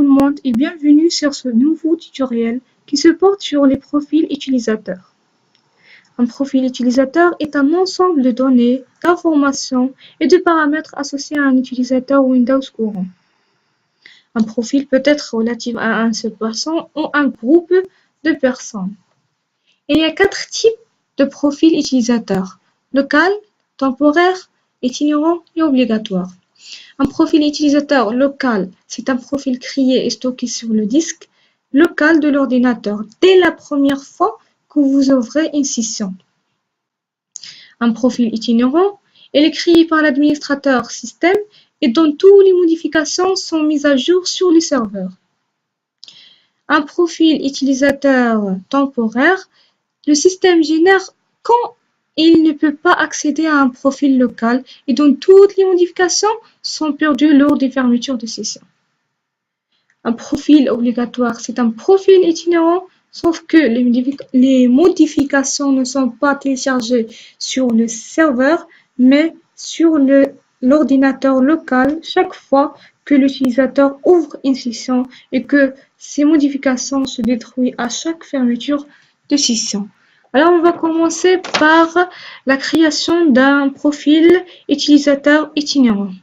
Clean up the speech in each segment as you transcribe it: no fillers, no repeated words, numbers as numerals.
tout le monde et bienvenue sur ce nouveau tutoriel qui se porte sur les profils utilisateurs. Un profil utilisateur est un ensemble de données, d'informations et de paramètres associés à un utilisateur Windows courant. Un profil peut être relatif à un seul personne ou un groupe de personnes. Il y a 4 types de profils utilisateurs: local, temporaire, itinérant et obligatoire. Un profil utilisateur local, c'est un profil créé et stocké sur le disque local de l'ordinateur dès la première fois que vous ouvrez une session. Un profil itinérant, il est créé par l'administrateur système et dont toutes les modifications sont mises à jour sur le serveur. Un profil utilisateur temporaire, le système génère quand il ne peut pas accéder à un profil local et dont toutes les modifications sont perdues lors des fermetures de session. Un profil obligatoire, c'est un profil itinérant, sauf que les modifications ne sont pas téléchargées sur le serveur, mais sur l'ordinateur local chaque fois que l'utilisateur ouvre une session et que ces modifications se détruisent à chaque fermeture de session. Alors, on va commencer par la création d'un profil utilisateur itinérant.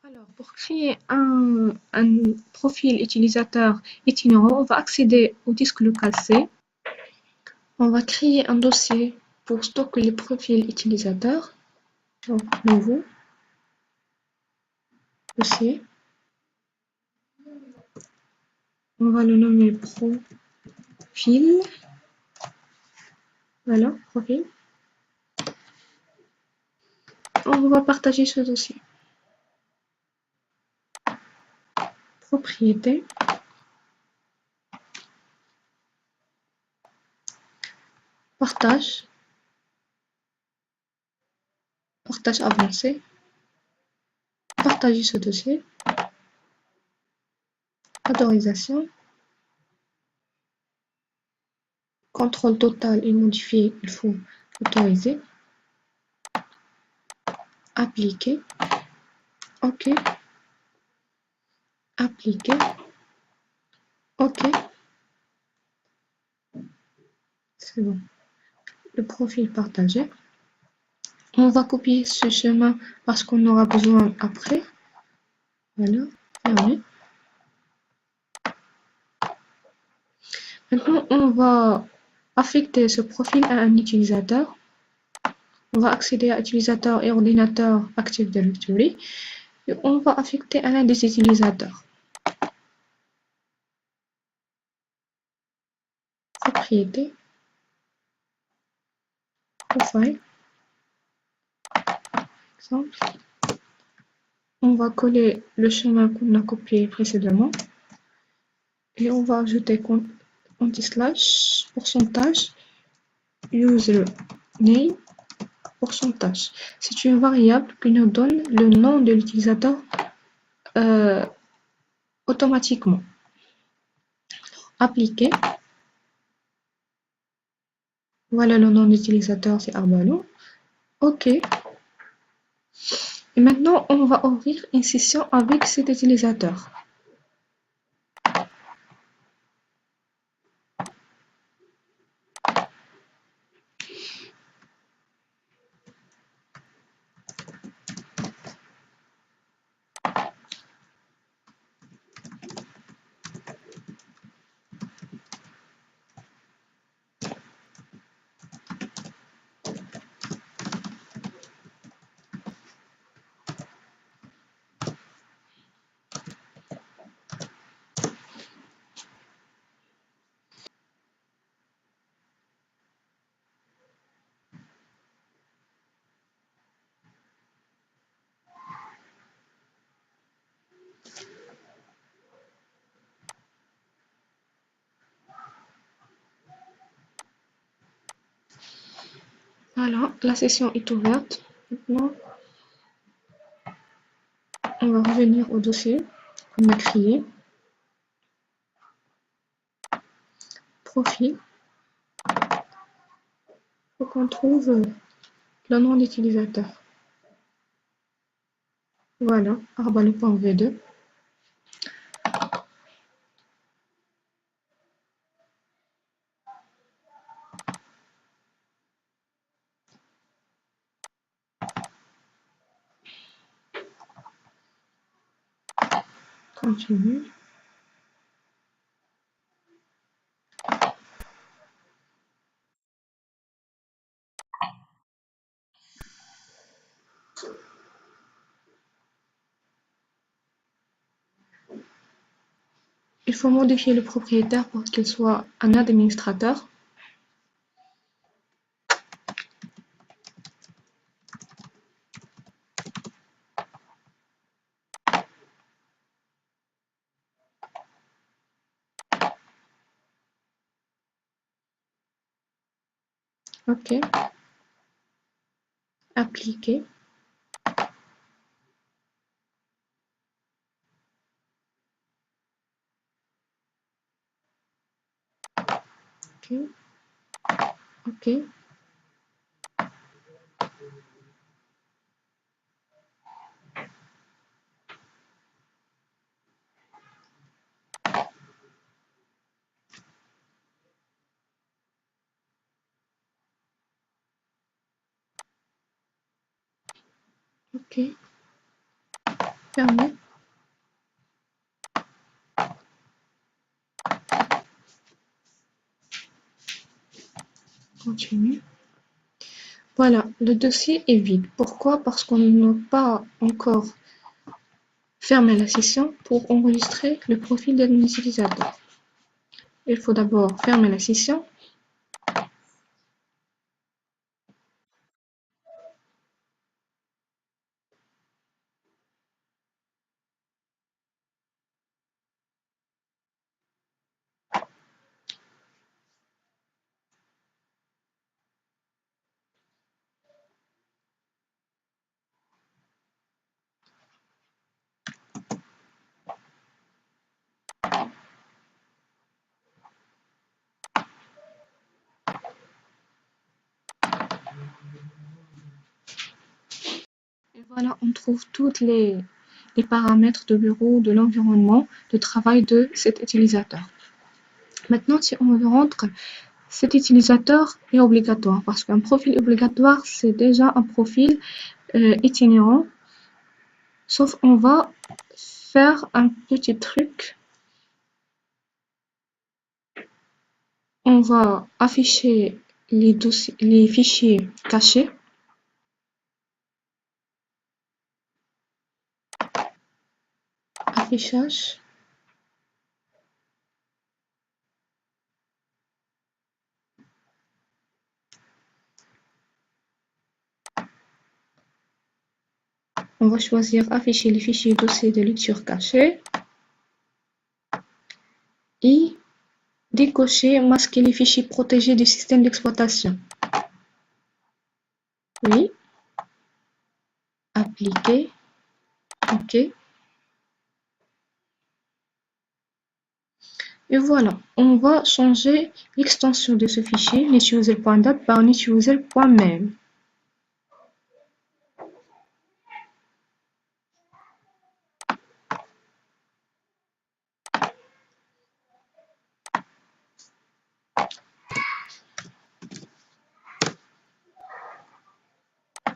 Alors, pour créer un profil utilisateur itinérant, on va accéder au disque local C. On va créer un dossier pour stocker les profils utilisateurs. Donc, nouveau dossier. On va le nommer profil. Voilà, profil. On va partager ce dossier. Propriété. Partage. Partage avancé. Partager ce dossier. Autorisation. Contrôle total et modifié, il faut autoriser. Appliquer. OK. Appliquer. OK. C'est bon. Le profil partagé. On va copier ce chemin parce qu'on aura besoin après. Voilà. Fermé. Maintenant, on va affecter ce profil à un utilisateur. On va accéder à utilisateur et ordinateur Active Directory. Et on va affecter à l'un des utilisateurs. Propriété. Profile. Exemple. On va coller le chemin qu'on a copié précédemment. Et on va ajouter anti-slash, pourcentage, username, pourcentage. C'est une variable qui nous donne le nom de l'utilisateur automatiquement. Appliquer. Voilà le nom d'utilisateur, c'est Arbalo. OK. Et maintenant, on va ouvrir une session avec cet utilisateur. Voilà, la session est ouverte. Maintenant, on va revenir au dossier qu'on a créé. Profil. Il faut qu'on trouve le nom d'utilisateur. Voilà, arbalo.v2. Continue. Il faut modifier le propriétaire pour qu'il soit un administrateur. OK. Appliquer. OK. OK. OK. Fermer. Continue. Voilà, le dossier est vide. Pourquoi? Parce qu'on n'a pas encore fermé la session pour enregistrer le profil d'un utilisateur. Il faut d'abord fermer la session. Et voilà, on trouve tous les paramètres de bureau, de l'environnement de travail de cet utilisateur. Maintenant, si on veut rendre cet utilisateur est obligatoire parce qu'un profil obligatoire, c'est déjà un profil itinérant. Sauf on va faire un petit truc. On va afficher les fichiers cachés. Affichage. On va choisir afficher les fichiers dossiers de lecture cachés et décocher masquer les fichiers protégés du système d'exploitation. Oui. Appliquer. OK. Et voilà, on va changer l'extension de ce fichier, netuser.dat par netuser.mail.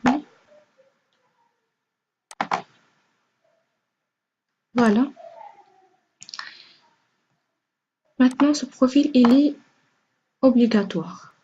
Oui. Voilà. Maintenant, ce profil, il est obligatoire.